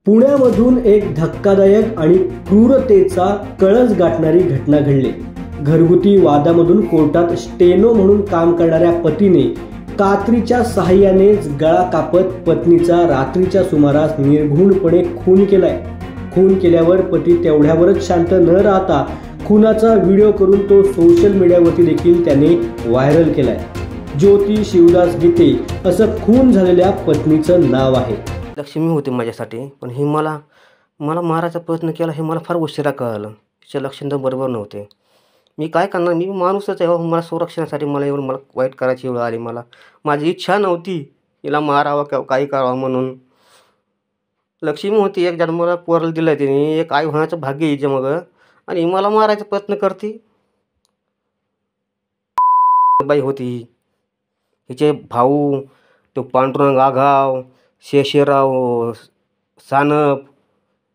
पुण्यामधून एक धक्कादायक आणि क्रूरतेचा कळस गाठणारी घटना घडली। घरगुती वादामधून कोर्टात स्टेनो म्हणून काम करणाऱ्या पतीने कात्रीच्या सहाय्यानेच गळा कापत पत्नीचा रात्रीच्या सुमारास निर्घृणपणे खून केलाय। खून केल्यावर पती तेवढ्यावरच शांत न राहता खुनाचा व्हिडिओ करून तो सोशल मीडियावरती देखील त्याने व्हायरल केलाय। ज्योती शिवदास गीते असं खून झालेल्या पत्नीचं नाव आहे। लक्ष्मी होती माझ्यासाठी, पण ही मला मारायचा प्रयत्न केला हे मला फार उशिरा कळालं। तिचे लक्षण तर बरोबर नव्हते। मी काय करणार, मी माणूसच आहे। मला संरक्षणासाठी मला वाईट करायची वेळ आली। माझी इच्छा नव्हती हिला मारावं किंवा काही करावं म्हणून। लक्ष्मी होती, एक जन्माला पोराला दिलं तिने, एक आई होण्याचं भाग्य हिच्या मग, आणि मला मारायचा प्रयत्न करते। बाई होती हिचे भाऊ, तो पांडुरंग आघाव, शेषराव सानप,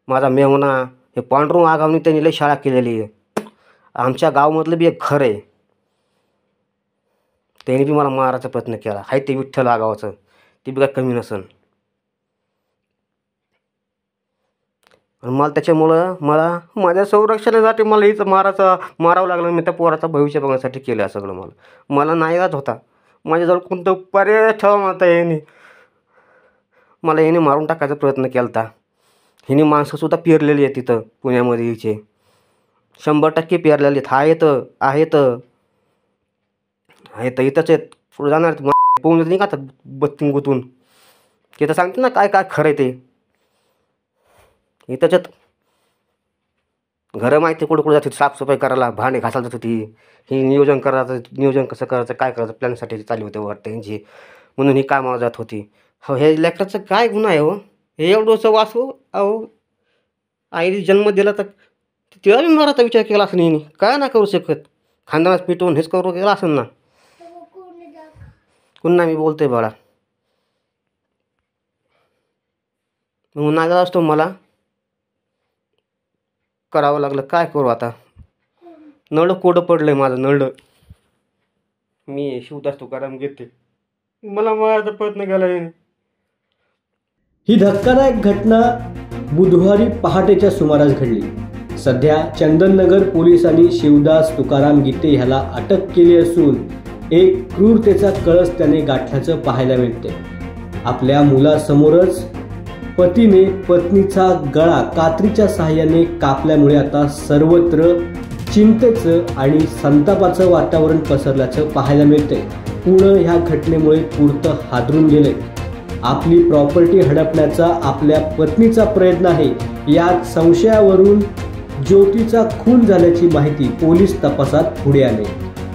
माझा मेवना, हे पांडुरंग आघावने त्यांनी लई शाळा केलेली आहे। आमच्या गावामधलं बी एक घर आहे, त्यांनी बी मला मारायचा प्रयत्न केला। हाय ते विठ्ठल आगावाचं, ते बी काय कमी नसन। आणि मला त्याच्यामुळं माझ्या संरक्षणासाठी मला हिचं मारावं लागलं। मी त्या पोराचं भविष्य बघण्यासाठी केलं सगळं। मला नाईलाज होता, माझ्याजवळ कोणतं पर्याय ठेवा म्हणता याने मला याने मारून टाकायचा प्रयत्न केला। हिने माणसंसुद्धा पेरलेली आहे तिथं पुण्यामध्ये, हिचे 100% पेरलेले आहेत इथंच आहेत। पुढे जाणार पोहून नाही का आता बत्तीन गुतून, ते तर सांगते ना काय खरं आहे ते। इथंच घरं माहिती कुठं जाते, साफसफाई करायला, भांडे घासायला जात होती ही। नियोजन कसं करायचं, काय करायचं प्लॅनसाठी चालू होते वाटतं यांची, म्हणून ही कामाला जात होती। हो, हे लेकराचं काय गुन्हा आहे हो? हे एवढंसं वाचू अहो, आईने जन्म दिला तर तिला बी मारायचा विचार केला असं नाही, काय ना करू शकत। खानदानात पिटवून हेच करू केला असेल ना। पुन्हा मी बोलतोय बाळा, मग नागा असतो मला करावं लागलं। काय करू आता, नळ कोडं पडलंय माझं नळ। मी शिवदास तुकाराम गीते, मला मारायचा प्रयत्न केला याने। ही धक्कादायक घटना बुधवारी पहाटेच्या सुमारास घडली। सध्या चंदननगर पोलिसांनी शिवदास तुकाराम गीते ह्याला अटक केली असून एक क्रूरतेचा कळस त्याने गाठल्याचं पाहायला मिळते। आपल्या मुलासमोरच पतीने पत्नीचा गळा कात्रीच्या सहाय्याने कापल्यामुळे आता सर्वत्र चिंतेचं आणि संतापाचं वातावरण पसरल्याचं पाहायला मिळते। पुणे ह्या घटनेमुळे पुरतं हादरून गेले। आपली प्रॉपर्टी हडपण्याचा आपल्या पत्नीचा प्रयत्न आहे, यात संशयावरून ज्योतीचा खून झाल्याची माहिती पोलीस तपासात पुढे आली।